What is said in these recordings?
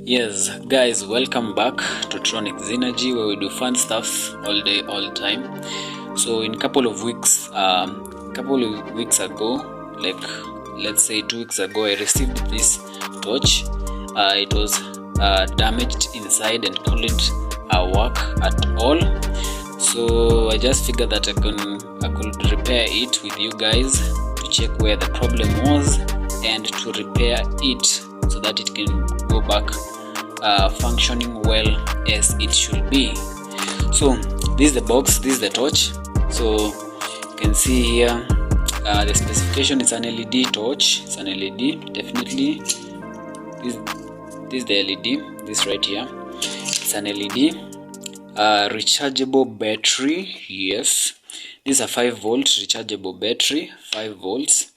Yes, guys, welcome back to Tronic Synergy, where we do fun stuff all day, all time. So, in couple of weeks ago, like let's say 2 weeks ago, I received this torch. It was damaged inside and couldn't work at all. So I just figured that I could repair it with you guys to check where the problem was and to repair it so that it can go back functioning well as it should be. So this is the box, this is the torch. So you can see here the specification is an LED torch. It's an LED, definitely. This is the LED, this right here. It's an LED. Rechargeable battery, yes, this is a 5-volt rechargeable battery, 5 volts.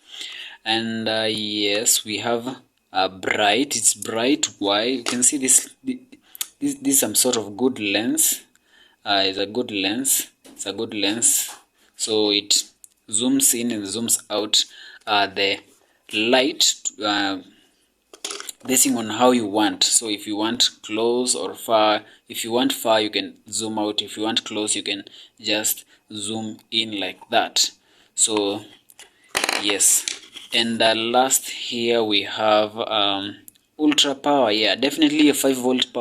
And yes, we have bright, it's bright. Why? You can see this is some sort of good lens. It's a good lens, so it zooms in and zooms out the light basing on how you want. So if you want close or far, if you want far, you can zoom out. If you want close, you can just zoom in like that. So yes, and last here we have ultra power. Yeah, definitely a 5-volt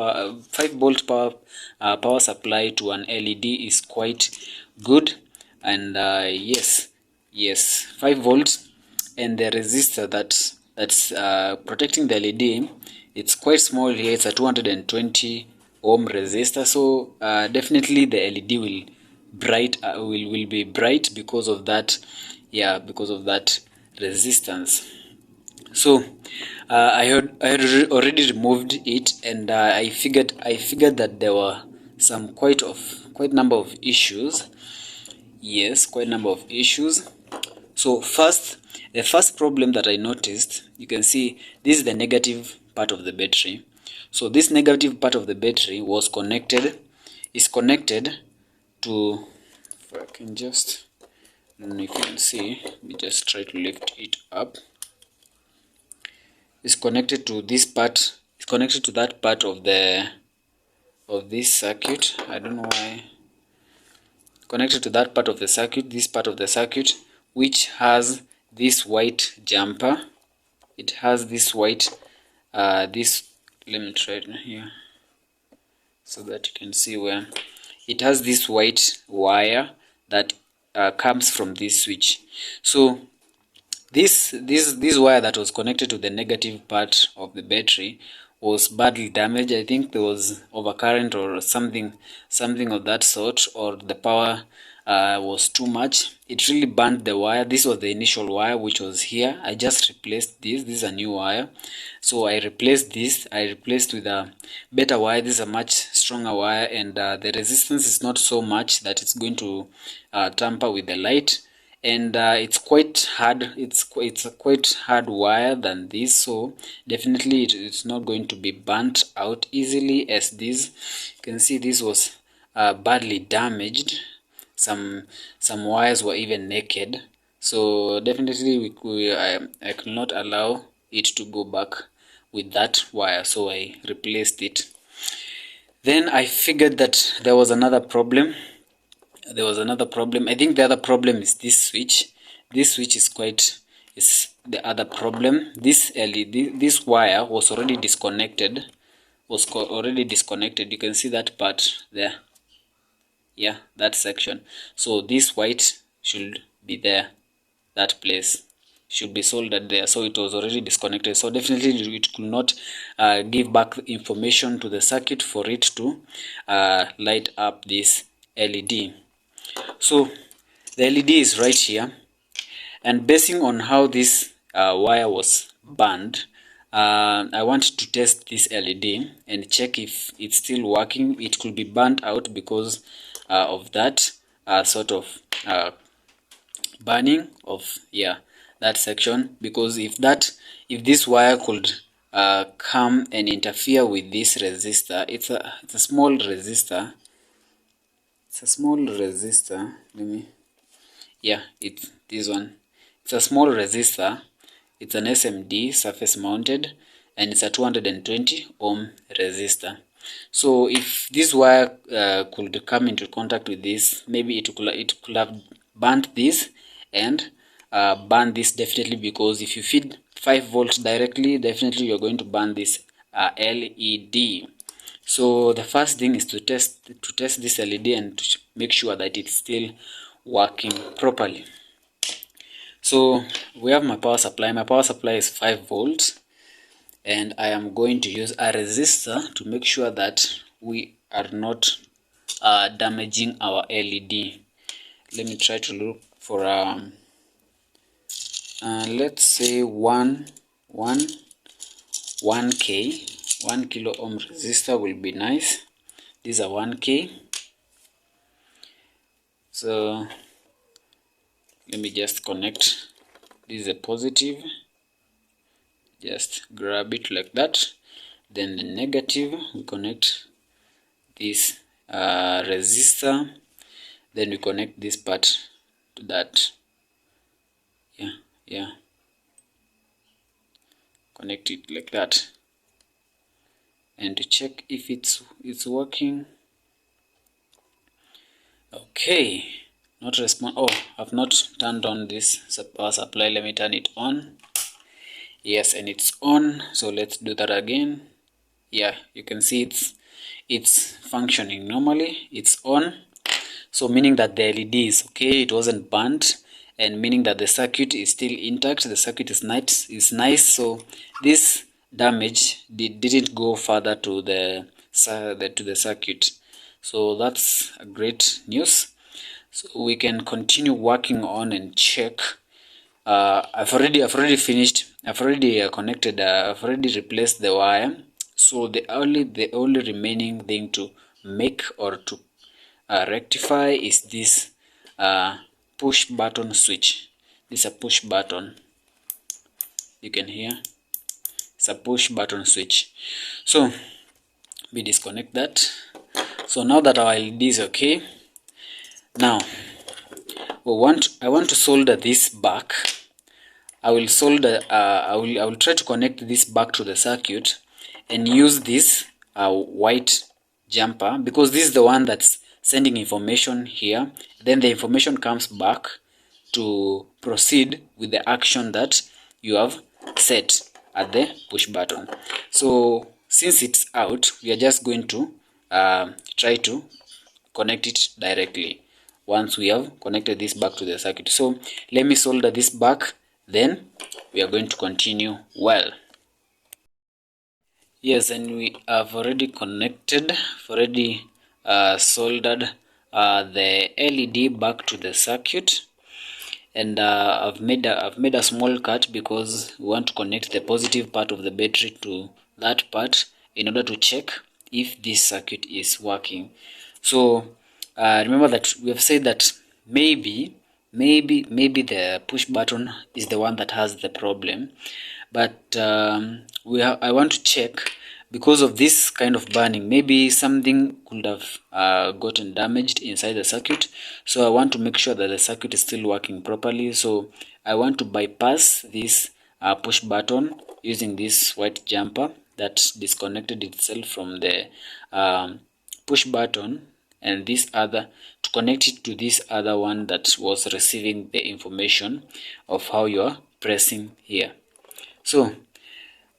power power supply to an LED is quite good. And yes, 5 volts, and the resistor that's protecting the LED, it's quite small here. It's a 220 ohm resistor. So definitely the LED will be bright because of that. Yeah, because of that resistance. So I had already removed it, and I figured that there were some quite number of issues. Yes, quite a number of issues. So the first problem that I noticed, you can see this is the negative part of the battery. So this negative part of the battery is connected to, if I can just, I don't know if you can see, let me just try to lift it up. It's connected to this part, it's connected to that part of this circuit. I don't know why. Connected to that part of the circuit, this part of the circuit, which has this white jumper. It has this white let me try it here so that you can see where it has this white wire that comes from this switch. So this wire that was connected to the negative part of the battery was badly damaged. I think there was overcurrent or something of that sort, or the power was too much. It really burned the wire. This was the initial wire which was here. I just replaced this. This is a new wire. So I replaced this. I replaced with a better wire. This is a much stronger wire, and the resistance is not so much that it's going to tamper with the light. And it's quite hard. It's a quite hard wire than this, so definitely it's not going to be burnt out easily as this. You can see this was badly damaged. Some wires were even naked, so definitely I could not allow it to go back with that wire, so I replaced it. Then I figured that there was another problem. I think the other problem is this switch. This switch is the other problem. This LED, this wire was already disconnected. You can see that part there. Yeah, that section. So this white should be there. That place should be soldered there. So it was already disconnected. So definitely it could not give back information to the circuit for it to light up this LED. So the LED is right here, and basing on how this wire was burned, I want to test this LED and check if it's still working. It could be burnt out because of that sort of burning of that section, because if this wire could come and interfere with this resistor, it's a small resistor. It's a small resistor. It's this one. It's a small resistor. It's an SMD, surface mounted, and it's a 220 ohm resistor. So if this wire could come into contact with this, maybe it could have burnt this and burn this definitely, because if you feed 5 volts directly, definitely you're going to burn this LED. So the first thing is to test this LED and to make sure that it's still working properly. So we have my power supply. My power supply is 5 volts, and I am going to use a resistor to make sure that we are not damaging our LED. Let me try to look for let's say 1 kilo ohm resistor will be nice. These are 1K. So let me just connect. This is a positive. Just grab it like that. Then the negative, we connect this resistor. Then we connect this part to that. Yeah. Connect it like that. And to check if it's working. Okay. Not respond. Oh, I've not turned on this power supply. Let me turn it on. Yes, and it's on. So let's do that again. Yeah, you can see it's functioning normally. It's on. So meaning that the LED is okay, it wasn't burnt, and meaning that the circuit is still intact. The circuit is nice. So this damage didn't go further to the circuit. So that's a great news. So we can continue working on and check. I've already finished. I've already connected. I've already replaced the wire. So the only remaining thing to make or to rectify is this push button switch. This is a push button. You can hear it's a push button switch. So we disconnect that. So now that our LED is okay, now I want to solder this back. I will solder. I will try to connect this back to the circuit and use this white jumper, because this is the one that's sending information here. Then the information comes back to proceed with the action that you have set at the push button. So since it's out, we are just going to try to connect it directly once we have connected this back to the circuit. So let me solder this back, then we are going to continue. Well, yes, and we have already connected, soldered the LED back to the circuit, and I've made a small cut because we want to connect the positive part of the battery to that part in order to check if this circuit is working. So remember that we have said that maybe the push button is the one that has the problem, but I want to check, because of this kind of burning, maybe something could have gotten damaged inside the circuit. So I want to make sure that the circuit is still working properly. So I want to bypass this push button using this white jumper that disconnected itself from the push button, and this other to connect it to this other one that was receiving the information of how you're pressing here. So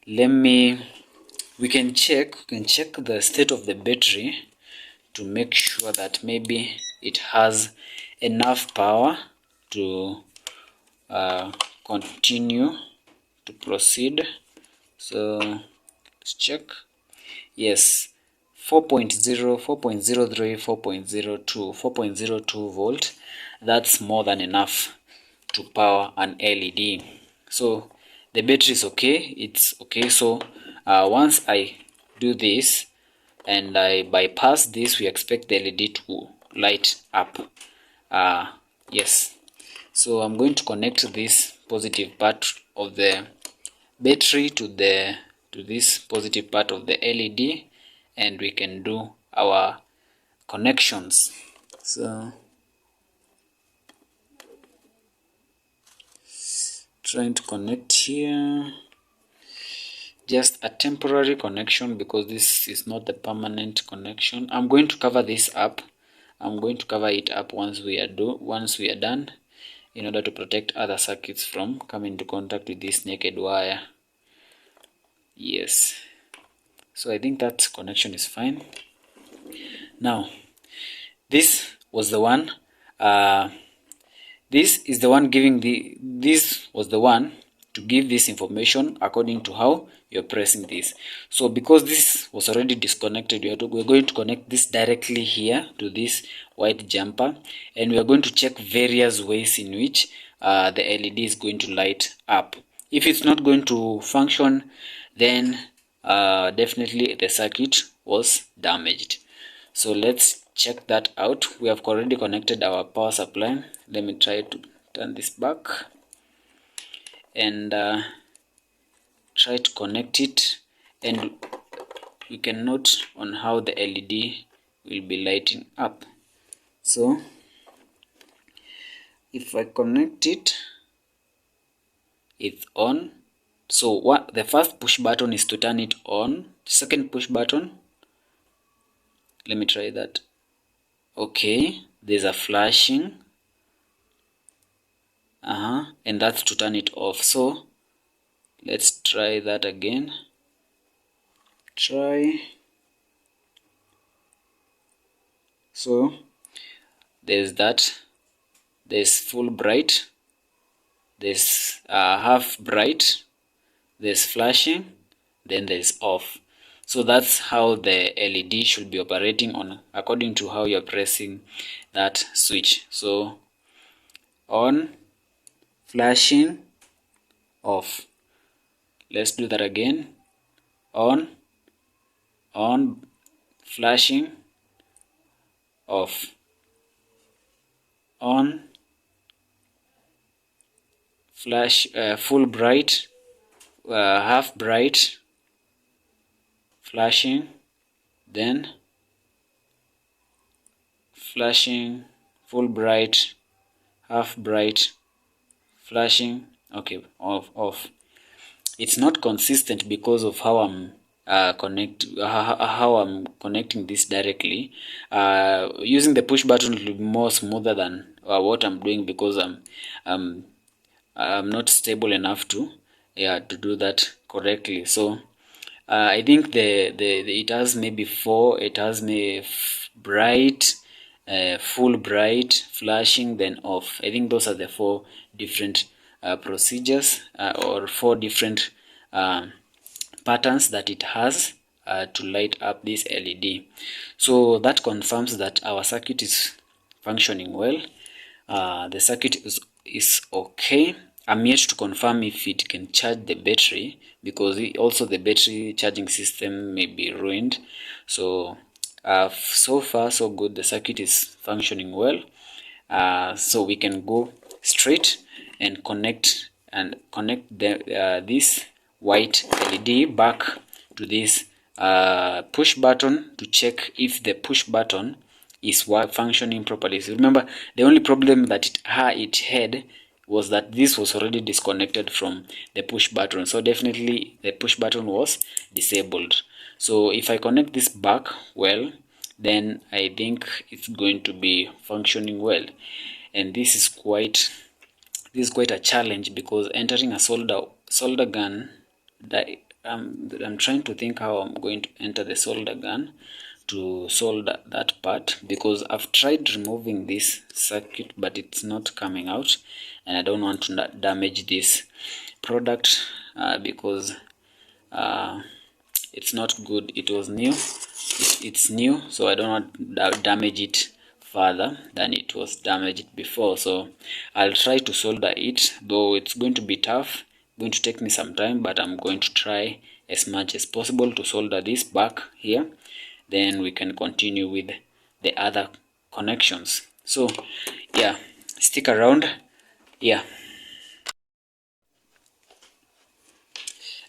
we can check the state of the battery to make sure that maybe it has enough power to continue to proceed. So let's check. Yes, 4.0, 4.03, 4.02, 4.02 volt. That's more than enough to power an LED. So the battery is okay. It's okay. So once I do this and I bypass this, we expect the LED to light up. Yes. So I'm going to connect this positive part of the battery to this positive part of the LED, and we can do our connections. So trying to connect here. just a temporary connection because this is not the permanent connection. I'm going to cover this up. I'm going to cover it up once we are done, in order to protect other circuits from coming into contact with this naked wire. Yes, so I think that connection is fine. Now this was the one this was the one to give this information according to how you're pressing this. So because this was already disconnected, we're going to connect this directly here to this white jumper, and we are going to check various ways in which the LED is going to light up. If it's not going to function, then definitely the circuit was damaged. So let's check that out. We have already connected our power supply. Let me try to turn this back and try to connect it, and we can note on how the LED will be lighting up. So if I connect it, it's on. So what the first push button is to turn it on. The second push button, let me try that. Okay, there's a flashing, and that's to turn it off. So let's try that again. So there's that, there's full bright, there's half bright, there's flashing, then there's off. So that's how the LED should be operating on, according to how you're pressing that switch. So on, flashing, off. Let's do that again. On, flashing, off, on, flash, full bright, half bright, flashing, then flashing, full bright, half bright, flashing. Okay, off. It's not consistent because of how I'm how I'm connecting this directly. Using the push button will be more smoother than what I'm doing, because I'm not stable enough to do that correctly. So I think it has maybe four. It has maybe bright, full bright, flashing, then off. I think those are the four different procedures, or four different patterns that it has to light up this LED. So that confirms that our circuit is functioning well. The circuit is okay. I'm yet to confirm if it can charge the battery, because also the battery charging system may be ruined. So so far so good. The circuit is functioning well. So we can go straight and connect this white LED back to this push button to check if the push button is functioning properly. So remember, the only problem that it had was that this was already disconnected from the push button. So definitely the push button was disabled. So if I connect this back well, then I think it's going to be functioning well. And this is quite a challenge, because entering a solder gun, I'm trying to think how I'm going to enter the solder gun to solder that part, because I've tried removing this circuit but it's not coming out, and I don't want to damage this product because it's not good. It was new, it's new, so I don't want to damage it further than it was damaged before. So I'll try to solder it, though it's going to be tough, going to take me some time, but I'm going to try as much as possible to solder this back here. Then we can continue with the other connections. So yeah, stick around. Yeah,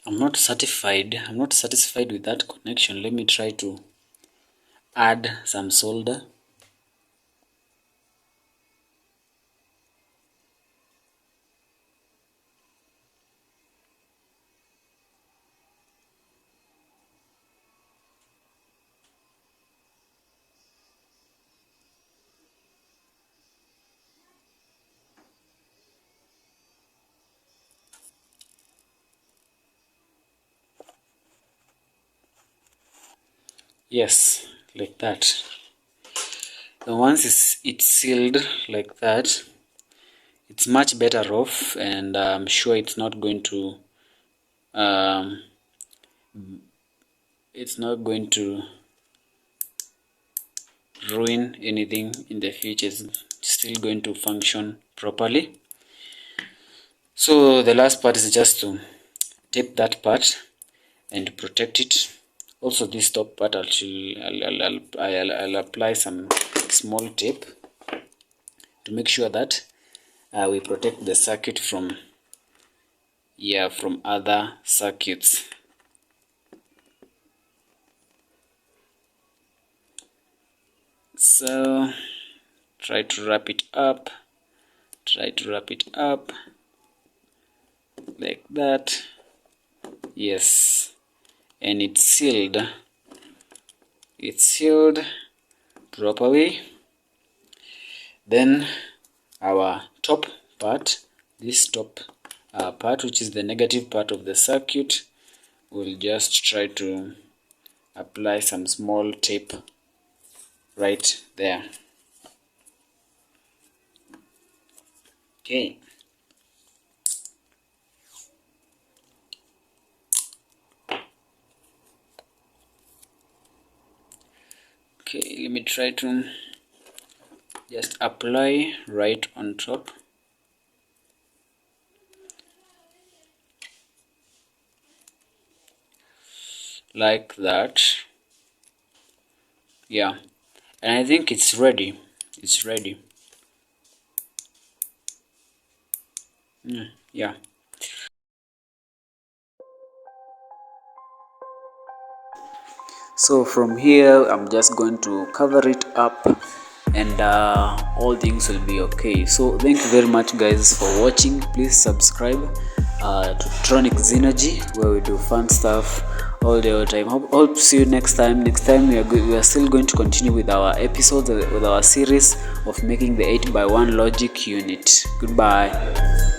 I'm not satisfied with that connection. Let me try to add some solder. Yes, like that. And once it's sealed like that, it's much better off, and I'm sure it's not going to ruin anything in the future. It's still going to function properly. So the last part is just to tape that part and protect it. Also this top part, I'll apply some small tape to make sure that we protect the circuit from other circuits. So try to wrap it up like that. Yes, and it's sealed properly. Then our top part, this top part, which is the negative part of the circuit, we'll just try to apply some small tape right there. Okay. Okay, let me try to just apply right on top. Like that. Yeah, and I think it's ready. Yeah. So from here I'm just going to cover it up, and all things will be okay. So thank you very much guys for watching. Please subscribe to Tronics Energy, where we do fun stuff all the time. Hope to see you next time. We are still going to continue with our episodes, with our series of making the 8x1 logic unit. Goodbye.